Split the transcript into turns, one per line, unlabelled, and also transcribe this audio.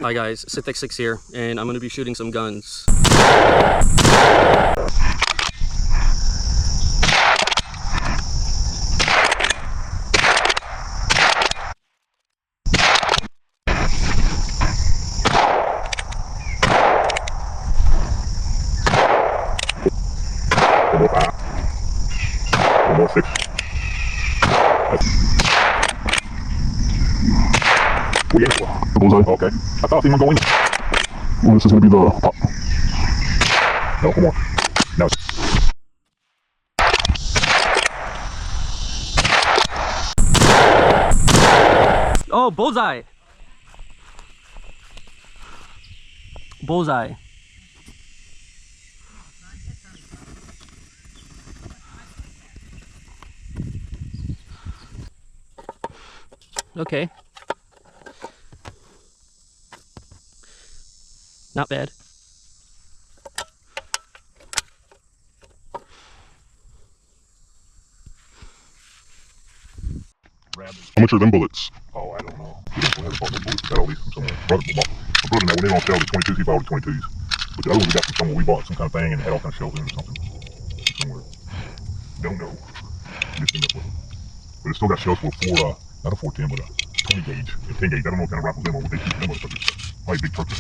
Hi guys, Citec6 here, and I'm gonna be shooting some guns.
More 6. Oh, yeah. Bullseye. Okay. I thought I seen one go in. Well, this is going to be the pop. No, come on. No.
Oh, bullseye! Bullseye. Okay. Not bad.
How much are them bullets? Oh, I don't know. We don't have bought no bullets. We got all these from somewhere. My brother and I, when they don't sell the 22s, he bought the 22s. But the other ones we got from somewhere. We bought some kind of thing and had all kind of shells in it or something. Somewhere. Don't know. But it's still got shells for not a 410, but a 20 gauge and 10 gauge. I don't know what kind of rifles them are, but they keep them motherfuckers. Probably big turkey.